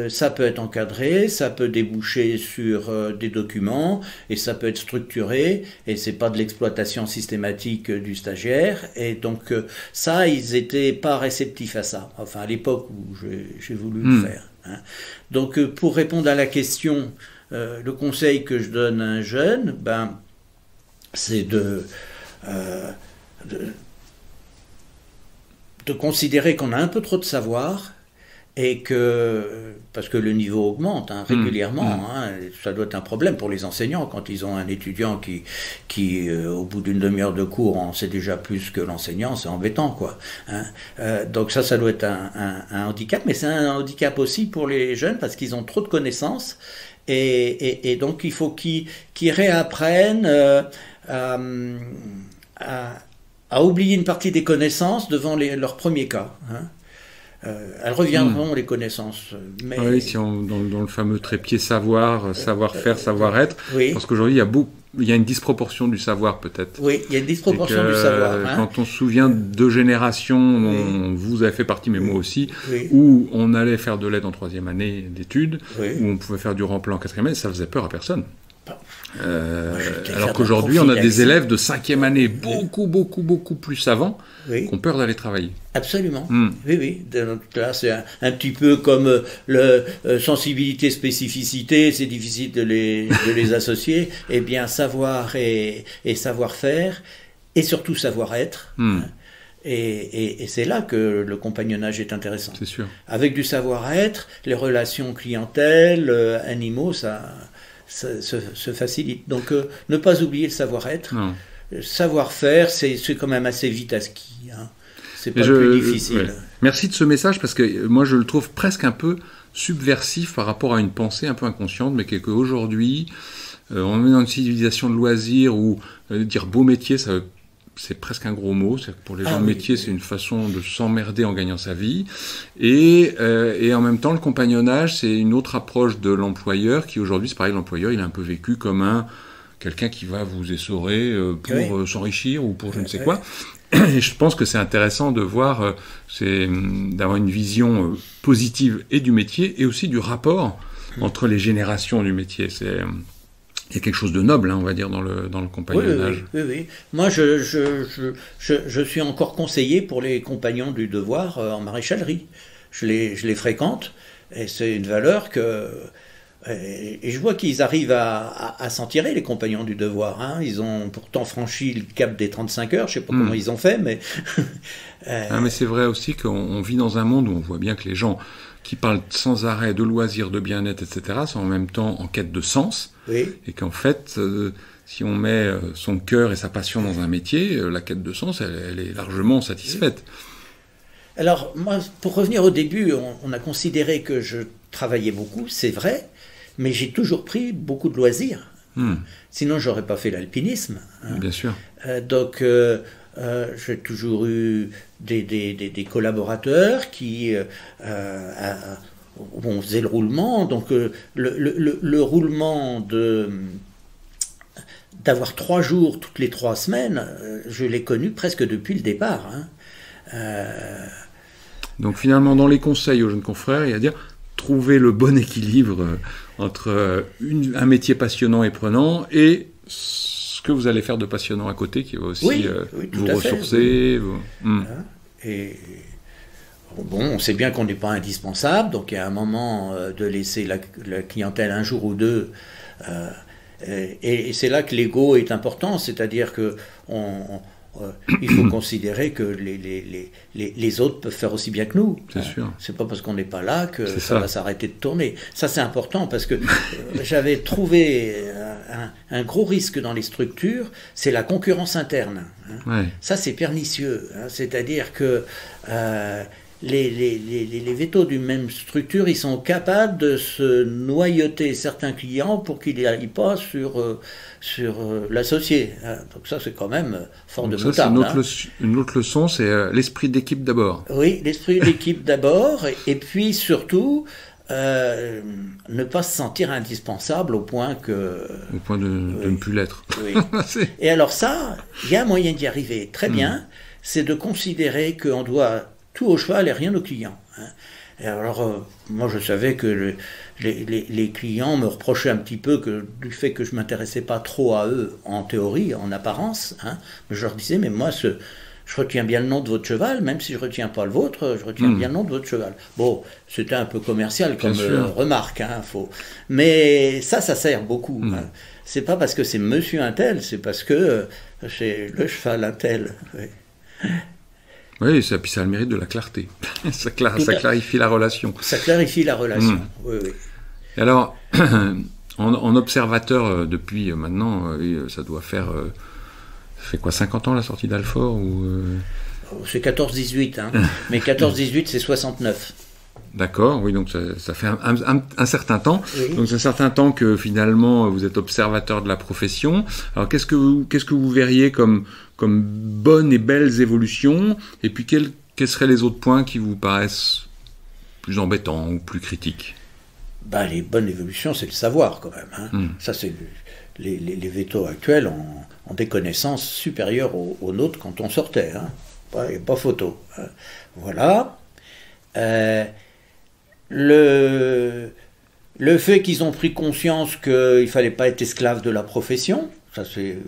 ça peut être encadré, ça peut déboucher sur des documents et ça peut être structuré et c'est pas de l'exploitation systématique du stagiaire. Et donc ça, ils étaient pas réceptifs à ça, enfin à l'époque où j'ai voulu le faire, hein. Donc pour répondre à la question, le conseil que je donne à un jeune, c'est de considérer qu'on a un peu trop de savoir et parce que le niveau augmente régulièrement, ça doit être un problème pour les enseignants quand ils ont un étudiant qui au bout d'une demi-heure de cours en sait déjà plus que l'enseignant, c'est embêtant, quoi, hein. Donc ça doit être un handicap, mais c'est un handicap aussi pour les jeunes parce qu'ils ont trop de connaissances. Et donc il faut qu'ils réapprennent à oublier une partie des connaissances devant leur premier cas, hein. Elles reviendront, les connaissances. Mais... Oui, dans le fameux trépied savoir-faire, savoir-être, oui. Parce qu'aujourd'hui il y a une disproportion du savoir peut-être. Oui, il y a une disproportion du savoir. Hein. Quand on se souvient de 2 générations, dont vous avez fait partie, mais moi aussi, où on allait faire de l'aide en 3e année d'études, où on pouvait faire du remplat en 4e année, ça faisait peur à personne. Alors qu'aujourd'hui, on a des élèves de 5e année beaucoup plus savants qui ont peur d'aller travailler. Absolument. Oui. Donc là, c'est un petit peu comme le sensibilité, spécificité, c'est difficile de les associer. Eh bien, savoir et savoir-faire, et surtout savoir-être. Hein. Et c'est là que le compagnonnage est intéressant. C'est sûr. Avec du savoir-être, les relations clientèle, animaux, ça se facilite. Donc, ne pas oublier le savoir-être. Savoir-faire, c'est quand même assez vite acquis, hein. C'est pas plus difficile. Ouais. Merci de ce message, parce que moi, je le trouve presque un peu subversif par rapport à une pensée un peu inconsciente, mais qu'aujourd'hui, on est dans une civilisation de loisirs où dire beau métier, c'est presque un gros mot. C'est-à-dire que pour les gens de métier, c'est une façon de s'emmerder en gagnant sa vie. Et en même temps, le compagnonnage, c'est une autre approche de l'employeur qui, aujourd'hui, c'est pareil, l'employeur, il est un peu vécu comme quelqu'un qui va vous essorer pour s'enrichir ou pour je ne sais quoi. Et je pense que c'est intéressant de voir, d'avoir une vision positive et du métier et aussi du rapport entre les générations du métier. Il y a quelque chose de noble, on va dire, dans le compagnonnage. Oui. Moi, je suis encore conseiller pour les compagnons du devoir en maréchalerie. Je les fréquente et c'est une valeur que... Et je vois qu'ils arrivent à s'en tirer, les compagnons du devoir, hein. Ils ont pourtant franchi le cap des 35 heures, je ne sais pas comment ils ont fait, mais... mais c'est vrai aussi qu'on vit dans un monde où on voit bien que les gens qui parlent sans arrêt de loisirs, de bien-être, etc., sont en même temps en quête de sens, et qu'en fait, si on met son cœur et sa passion dans un métier, la quête de sens, elle est largement satisfaite. Alors, moi, pour revenir au début, on a considéré que je travaillais beaucoup, c'est vrai, mais j'ai toujours pris beaucoup de loisirs. Sinon, je n'aurais pas fait l'alpinisme, hein. Bien sûr. Donc, j'ai toujours eu des collaborateurs qui... on faisait le roulement, donc le roulement d'avoir 3 jours toutes les 3 semaines, je l'ai connu presque depuis le départ, hein. Donc finalement, dans les conseils aux jeunes confrères, il y a à dire trouver le bon équilibre entre un métier passionnant et prenant et ce que vous allez faire de passionnant à côté qui va aussi vous ressourcer. Et bon, on sait bien qu'on n'est pas indispensable, donc il y a un moment de laisser la clientèle un jour ou deux. Et c'est là que l'ego est important, c'est-à-dire que il faut considérer que les autres peuvent faire aussi bien que nous. C'est sûr. C'est pas parce qu'on n'est pas là que ça va s'arrêter de tourner. Ça, c'est important parce que j'avais trouvé un gros risque dans les structures, c'est la concurrence interne, hein. Ça, c'est pernicieux, hein. C'est-à-dire que les vétos d'une même structure, ils sont capables de se noyauter certains clients pour qu'ils n'aillent pas sur l'associé. Donc ça, c'est quand même fort de moutarde. Une autre leçon, c'est l'esprit d'équipe d'abord. Oui, l'esprit d'équipe d'abord, et puis surtout... ne pas se sentir indispensable au point de ne plus l'être. Oui. Et alors ça, il y a un moyen d'y arriver très bien, c'est de considérer qu'on doit tout au cheval et rien au client. Et alors, moi je savais que les clients me reprochaient un petit peu du fait que je m'intéressais pas trop à eux en théorie, en apparence. Mais je leur disais, mais moi je retiens bien le nom de votre cheval, même si je ne retiens pas le vôtre, je retiens bien le nom de votre cheval. Bon, c'était un peu commercial comme remarque, mais ça sert beaucoup. C'est pas parce que c'est monsieur un tel, c'est parce que c'est le cheval un tel. Oui, puis ça a le mérite de la clarté. ça clarifie la relation. Ça clarifie la relation, oui. Et alors, en observateur depuis maintenant, ça doit faire... Ça fait quoi, 50 ans la sortie d'Alfort C'est 14-18, mais 14-18 c'est 69. D'accord, oui, donc ça fait un certain temps. Oui. Donc c'est un certain temps que finalement vous êtes observateur de la profession. Alors qu'est-ce que vous verriez comme bonnes et belles évolutions, et puis quels seraient les autres points qui vous paraissent plus embêtants ou plus critiques? Les bonnes évolutions, c'est le savoir quand même. Ça, c'est les vétos actuels ont des connaissances supérieures aux nôtres quand on sortait. Il n'y a pas photo. Voilà. Le fait qu'ils ont pris conscience qu'il ne fallait pas être esclave de la profession, ça c'est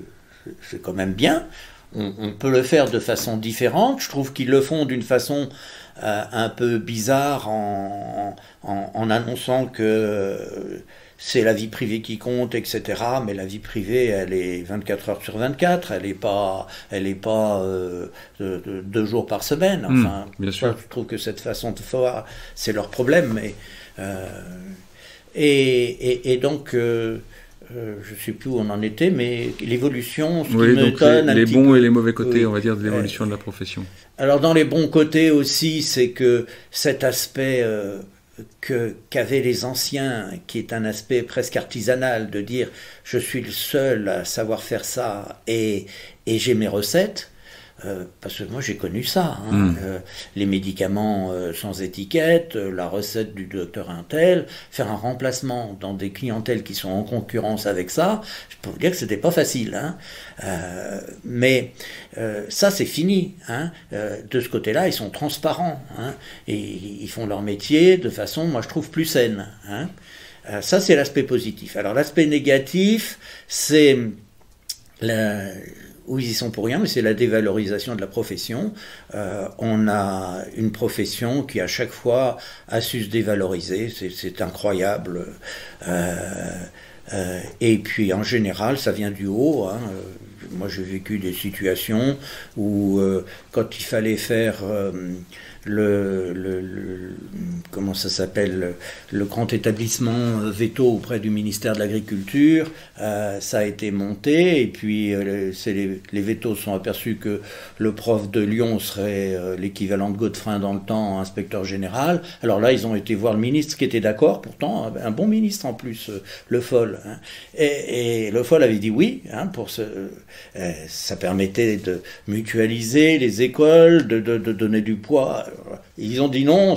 quand même bien. On peut le faire de façon différente. Je trouve qu'ils le font d'une façon un peu bizarre en annonçant que c'est la vie privée qui compte, etc. Mais la vie privée, elle est 24 heures sur 24, elle est pas 2 jours par semaine. Enfin, bien sûr. Je trouve que cette façon de faire, c'est leur problème. Mais, et donc, je ne sais plus où on en était, mais l'évolution, ce qui m'étonne les bons et les mauvais côtés, on va dire, de l'évolution de la profession. Alors, dans les bons côtés aussi, c'est que cet aspect... qu'avaient les anciens, qui est un aspect presque artisanal, de dire je suis le seul à savoir faire ça et j'ai mes recettes, parce que moi j'ai connu ça, les médicaments sans étiquette, la recette du docteur Intel, faire un remplacement dans des clientèles qui sont en concurrence avec ça, je peux vous dire que c'était pas facile, mais ça c'est fini, de ce côté-là ils sont transparents, et ils font leur métier de façon, moi je trouve, plus saine, ça c'est l'aspect positif. Alors l'aspect négatif, c'est où ils y sont pour rien, mais c'est la dévalorisation de la profession. On a une profession qui à chaque fois a su se dévaloriser, c'est incroyable. Et puis en général, ça vient du haut. Moi j'ai vécu des situations où quand il fallait faire comment ça s'appelle, le grand établissement veto auprès du ministère de l'Agriculture, ça a été monté, et puis les vétos sont aperçus que le prof de Lyon serait l'équivalent de Godefroy dans le temps, inspecteur général. Alors là, ils ont été voir le ministre qui était d'accord, pourtant un bon ministre en plus, Le Foll. Et Le Foll avait dit oui, ça permettait de mutualiser les écoles, de donner du poids. Ils ont dit non,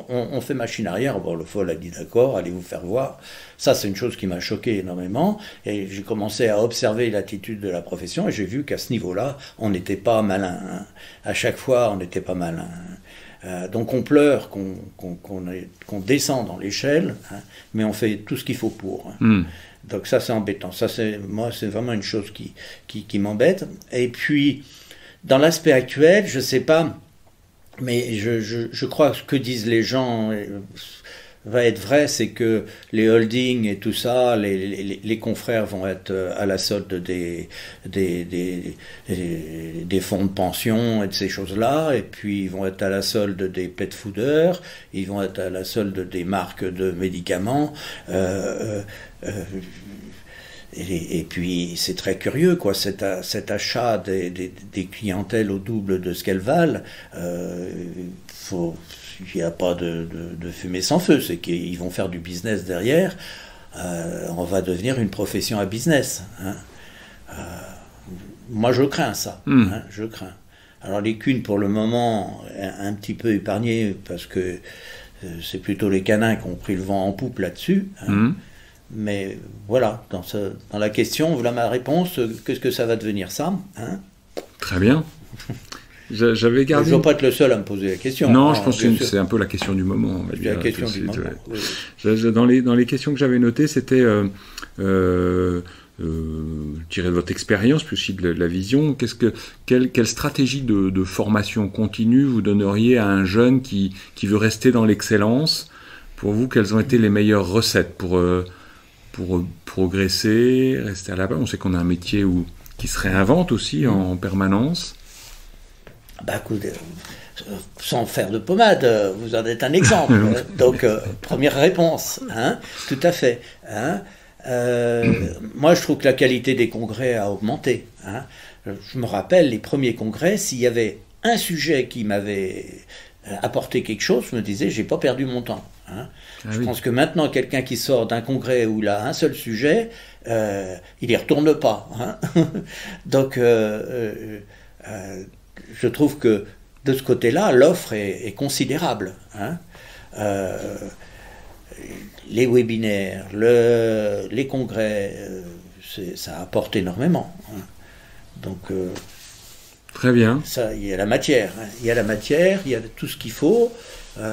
on fait machine arrière. Bon, Le Foll a dit d'accord, allez vous faire voir. Ça, c'est une chose qui m'a choqué énormément. Et j'ai commencé à observer l'attitude de la profession, et j'ai vu qu'à ce niveau-là, on n'était pas malin. À chaque fois, on n'était pas malin. Donc on pleure qu'on descend dans l'échelle, mais on fait tout ce qu'il faut pour. Donc ça, c'est embêtant. Ça, c'est vraiment une chose qui m'embête. Et puis, dans l'aspect actuel, je ne sais pas, mais je crois que ce que disent les gens va être vrai, c'est que les holdings et tout ça, les confrères vont être à la solde des fonds de pension et de ces choses-là, et puis ils vont être à la solde des pet fooders, ils vont être à la solde des marques de médicaments, et puis c'est très curieux, quoi, cet achat des clientèles au double de ce qu'elles valent. il n'y a pas de fumée sans feu, c'est qu'ils vont faire du business derrière. On va devenir une profession à business. Hein. Moi, je crains ça. Hein, je crains. Alors, l'équine, pour le moment, est un petit peu épargnée parce que c'est plutôt les canins qui ont pris le vent en poupe là-dessus. Hein. Mais voilà, dans la question, voilà ma réponse. Qu'est-ce que ça va devenir, ça, hein? Très bien. J'avais gardé... Je ne dois pas être le seul à me poser la question. Non, je pense que c'est un peu la question du moment. C'est la question du moment. Oui. Dans les questions que j'avais notées, c'était, je dirais, de votre expérience, puis aussi de la vision. Quelle stratégie de formation continue vous donneriez à un jeune qui veut rester dans l'excellence? Pour vous, quelles ont été les meilleures recettes pour progresser, rester à la base? On sait qu'on a un métier qui se réinvente aussi en permanence. Écoute, sans faire de pommade, vous en êtes un exemple. Donc, première réponse, hein, tout à fait. Hein. Moi, je trouve que la qualité des congrès a augmenté. Hein. Je me rappelle, les premiers congrès, s'il y avait un sujet qui m'avait apporté quelque chose, je me disais, j'ai pas perdu mon temps. Hein. Je pense que maintenant, quelqu'un qui sort d'un congrès où il a un seul sujet, il n'y retourne pas. Hein. Donc, je trouve que de ce côté-là, l'offre est considérable. Hein. Les webinaires, les congrès, ça apporte énormément. Hein. Donc, très bien. Ça, il y a la matière. Hein. Il y a la matière, il y a tout ce qu'il faut. Je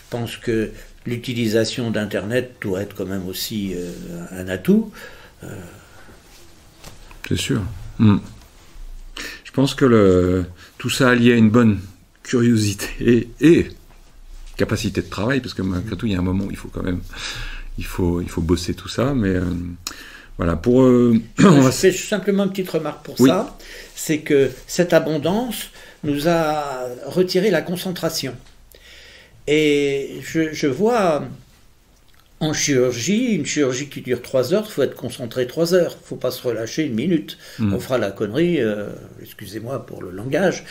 pense que l'utilisation d'Internet doit être quand même aussi un atout. C'est sûr. Je pense que tout ça allié à une bonne curiosité et capacité de travail, parce que malgré tout, il y a un moment où il faut quand même il faut bosser tout ça, mais voilà. Je fais simplement une petite remarque pour ça, c'est que cette abondance nous a retiré la concentration. Et je vois en chirurgie, une chirurgie qui dure 3 heures, il faut être concentré 3 heures, il ne faut pas se relâcher une minute. On fera la connerie, excusez-moi pour le langage,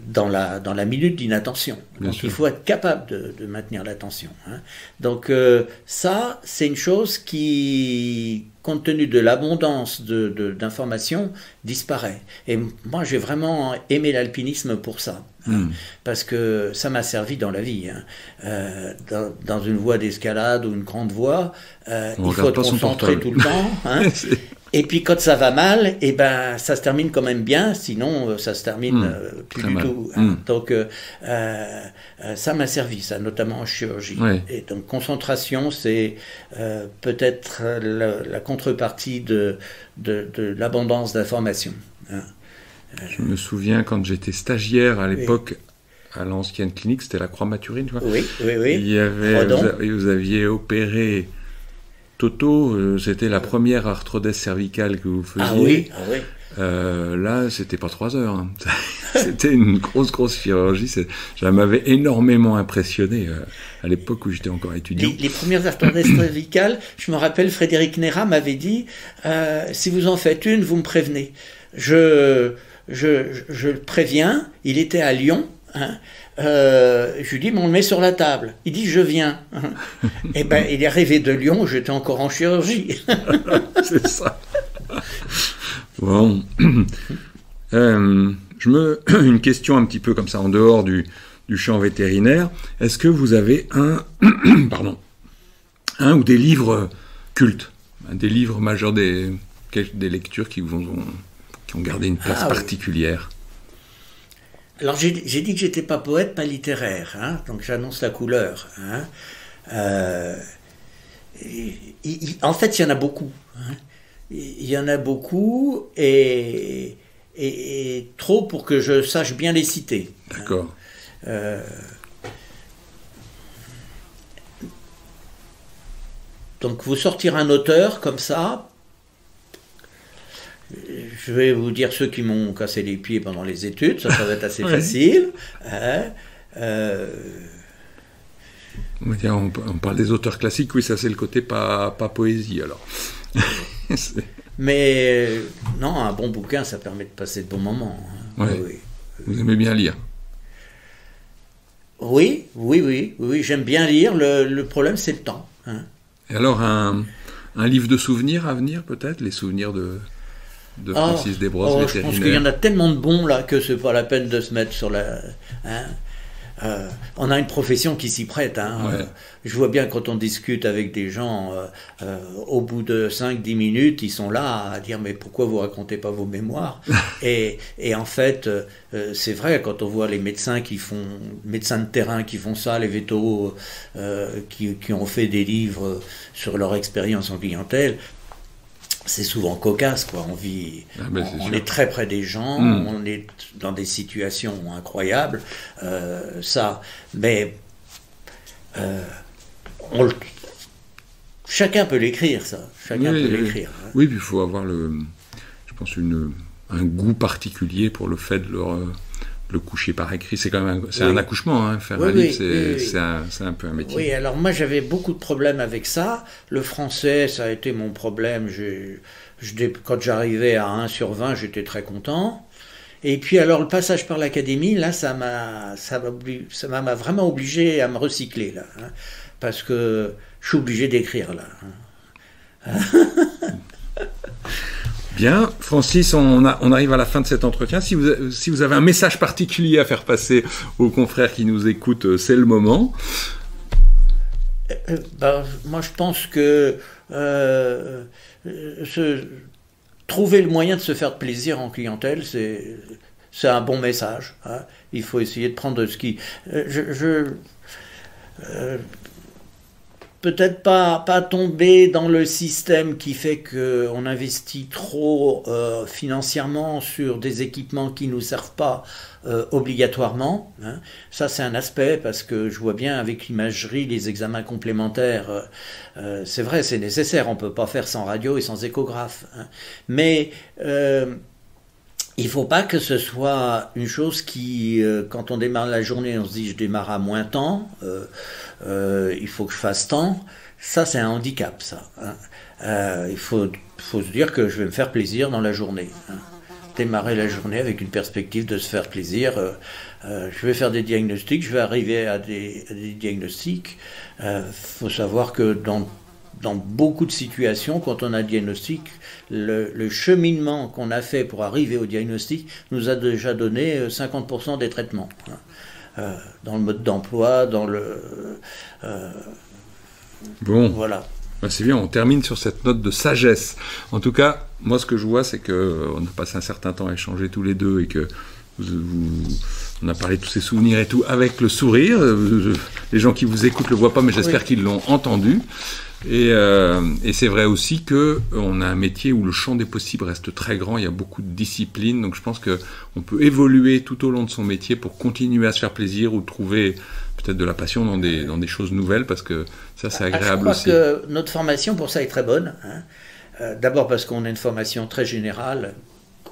dans la minute d'inattention. Donc il faut être capable de maintenir l'attention. Hein. Donc ça, c'est une chose qui, compte tenu de l'abondance d'informations, disparaît. Et moi, j'ai vraiment aimé l'alpinisme pour ça. Hein, parce que ça m'a servi dans la vie. Hein. Dans une voie d'escalade ou une grande voie, il faut être concentré tout le temps. Hein. Et puis quand ça va mal, ça se termine quand même bien, sinon ça se termine plus du tout. Hein. Donc ça m'a servi, ça, notamment en chirurgie. Et donc concentration, c'est peut-être la contrepartie de l'abondance d'informations. Hein. Je me souviens quand j'étais stagiaire à l'époque à l'ancienne clinique, c'était la Croix-Mathurine, tu vois. Oui. Il y avait, vous aviez opéré Toto, c'était la première arthrodèse cervicale que vous faisiez. Ah oui. Là, c'était pas 3 heures. Hein. C'était une grosse chirurgie. Ça m'avait énormément impressionné à l'époque où j'étais encore étudiant. Les premières arthrodèses cervicales, je me rappelle, Frédéric Néra m'avait dit si vous en faites une, vous me prévenez. Je le préviens, il était à Lyon. Hein. Je lui dis, mais on le met sur la table. Il dit, je viens. Et il est arrivé de Lyon, j'étais encore en chirurgie. C'est ça. Bon. Une question un petit peu comme ça, en dehors du champ vétérinaire. Est-ce que vous avez un ou des livres cultes, des livres majeurs, des lectures qui ont gardé une place particulière? Alors j'ai dit que j'étais pas poète, pas littéraire, hein, donc j'annonce la couleur. Hein. En fait, il y en a beaucoup. Hein. Il y en a beaucoup et trop pour que je sache bien les citer. D'accord. Donc vous sortir un auteur comme ça. Je vais vous dire ceux qui m'ont cassé les pieds pendant les études, ça va être assez facile. On parle des auteurs classiques, oui, ça c'est le côté pas poésie alors. Mais non, un bon bouquin, ça permet de passer de bons moments. Hein. Oui. Vous aimez bien lire? Oui, j'aime bien lire. Le problème, c'est le temps. Hein. Et alors, un livre de souvenirs à venir, peut-être? Les souvenirs de Francis Desbrosses, vétérinaire. Je pense qu'il y en a tellement de bons, là, que c'est pas la peine de se mettre sur la... Hein. On a une profession qui s'y prête. Hein. Ouais. Je vois bien quand on discute avec des gens, au bout de 5-10 minutes, ils sont là à dire « mais pourquoi vous racontez pas vos mémoires ?» et en fait, c'est vrai, quand on voit les médecins médecins de terrain qui font ça, les vétos qui ont fait des livres sur leur expérience en clientèle, c'est souvent cocasse, quoi. On est très près des gens, on est dans des situations incroyables, mais chacun peut l'écrire, ça. Chacun peut l'écrire. Hein. Oui, puis il faut avoir je pense un goût particulier pour le fait de le coucher par écrit. C'est quand même un accouchement, hein. Faire un livre, c'est un peu un métier. Oui, alors moi j'avais beaucoup de problèmes avec ça. Le français, ça a été mon problème. Quand j'arrivais à 1/20, j'étais très content. Et puis alors le passage par l'académie, là, ça m'a vraiment obligé à me recycler, là, hein, parce que je suis obligé d'écrire, là. Hein. Bien, Francis, on arrive à la fin de cet entretien. Si vous avez un message particulier à faire passer aux confrères qui nous écoutent, c'est le moment. Moi, je pense que trouver le moyen de se faire plaisir en clientèle, c'est un bon message. Hein. Il faut essayer de prendre ce qui... peut-être pas tomber dans le système qui fait qu'on investit trop financièrement sur des équipements qui ne nous servent pas obligatoirement. Hein. Ça, c'est un aspect, parce que je vois bien avec l'imagerie, les examens complémentaires, c'est vrai, c'est nécessaire, on ne peut pas faire sans radio et sans échographe. Hein. Mais il ne faut pas que ce soit une chose qui, quand on démarre la journée, on se dit je démarre à moins temps, il faut que je fasse tant. Ça, c'est un handicap, ça. Hein. Il faut se dire que je vais me faire plaisir dans la journée. Hein. Démarrer la journée avec une perspective de se faire plaisir. Je vais faire des diagnostics, je vais arriver à des diagnostics. Faut savoir que dans beaucoup de situations, quand on a un diagnostic, le cheminement qu'on a fait pour arriver au diagnostic nous a déjà donné 50% des traitements. Hein. Dans le mode d'emploi, dans le... Bon, voilà. Ben c'est bien, on termine sur cette note de sagesse. En tout cas, moi ce que je vois, c'est qu'on a passé un certain temps à échanger tous les deux et que on a parlé de tous ces souvenirs et tout avec le sourire. Les gens qui vous écoutent ne le voient pas, mais j'espère qu'ils l'ont entendu. Et c'est vrai aussi qu'on a un métier où le champ des possibles reste très grand, il y a beaucoup de disciplines, donc je pense qu'on peut évoluer tout au long de son métier pour continuer à se faire plaisir ou trouver peut-être de la passion dans des choses nouvelles, parce que ça c'est agréable aussi. Je crois que notre formation pour ça est très bonne. Hein. D'abord parce qu'on a une formation très générale,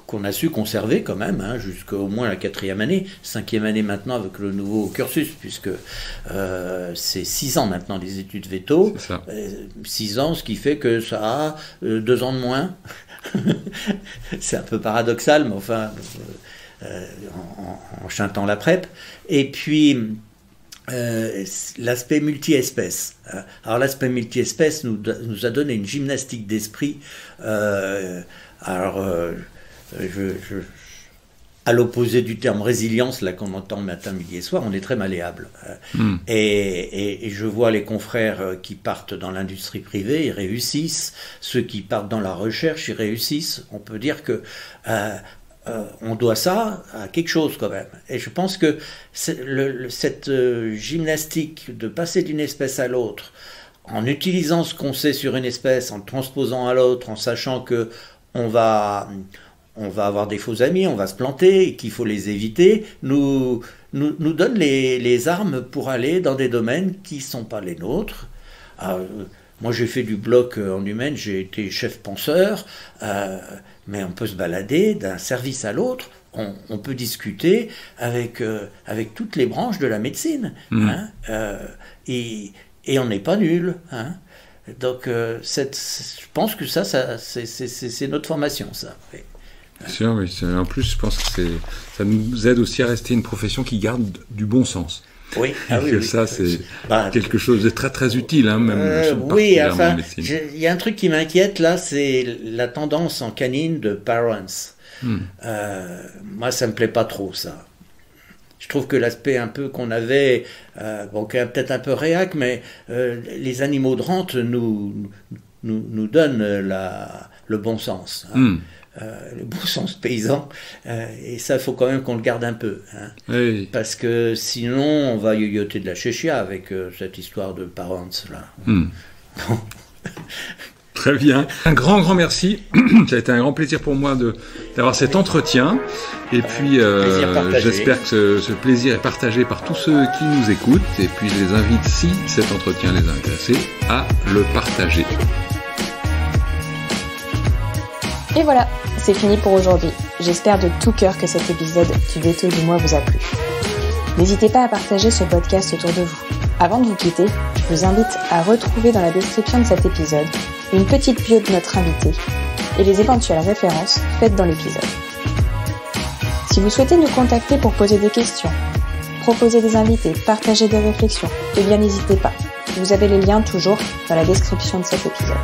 qu'on a su conserver quand même, hein, jusqu'au moins la 4e année, 5e année maintenant avec le nouveau cursus, puisque c'est 6 ans maintenant les études véto, 6 ans, ce qui fait que ça a 2 ans de moins. C'est un peu paradoxal, mais enfin, en chantant la PrEP. Et puis, l'aspect multi-espèces. Alors l'aspect multi-espèces nous a donné une gymnastique d'esprit. À l'opposé du terme résilience, là qu'on entend matin, midi et soir, on est très malléable. Et je vois les confrères qui partent dans l'industrie privée, ils réussissent. Ceux qui partent dans la recherche, ils réussissent. On peut dire que on doit ça à quelque chose quand même. Et je pense que cette gymnastique de passer d'une espèce à l'autre, en utilisant ce qu'on sait sur une espèce, en le transposant à l'autre, en sachant que on va avoir des faux amis, on va se planter, et qu'il faut les éviter, nous donne les armes pour aller dans des domaines qui ne sont pas les nôtres. Moi, j'ai fait du bloc en humaine, j'ai été chef penseur, mais on peut se balader d'un service à l'autre, on peut discuter avec toutes les branches de la médecine, hein, et on n'est pas nul, hein. Donc, je pense que ça c'est notre formation, ça. Oui. Sûr, oui. En plus, je pense que ça nous aide aussi à rester une profession qui garde du bon sens. Oui, ça, c'est quelque chose de très très utile, hein, même. Oui, enfin, il y a un truc qui m'inquiète là, c'est la tendance en canine de Parents. Moi, ça me plaît pas trop, ça. Je trouve que l'aspect un peu qu'on avait, peut-être un peu réac, mais les animaux de rente nous donnent le bon sens. Hein. Le bon sens paysan, et ça, il faut quand même qu'on le garde un peu. Hein. Oui. Parce que sinon, on va yoyoter de la chéchia avec cette histoire de Parents, là. Très bien. Un grand merci. Ça a été un grand plaisir pour moi d'avoir cet entretien. Et puis, j'espère que ce plaisir est partagé par tous ceux qui nous écoutent. Et puis, je les invite, si cet entretien les a intéressés, à le partager. Et voilà, c'est fini pour aujourd'hui. J'espère de tout cœur que cet épisode du Veto du mois vous a plu. N'hésitez pas à partager ce podcast autour de vous. Avant de vous quitter, je vous invite à retrouver dans la description de cet épisode une petite bio de notre invité et les éventuelles références faites dans l'épisode. Si vous souhaitez nous contacter pour poser des questions, proposer des invités, partager des réflexions, eh bien n'hésitez pas. Vous avez les liens toujours dans la description de cet épisode.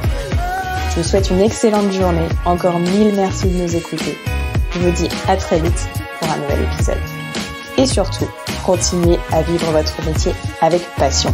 Je vous souhaite une excellente journée. Encore 1000 merci de nous écouter. Je vous dis à très vite pour un nouvel épisode. Et surtout, continuez à vivre votre métier avec passion.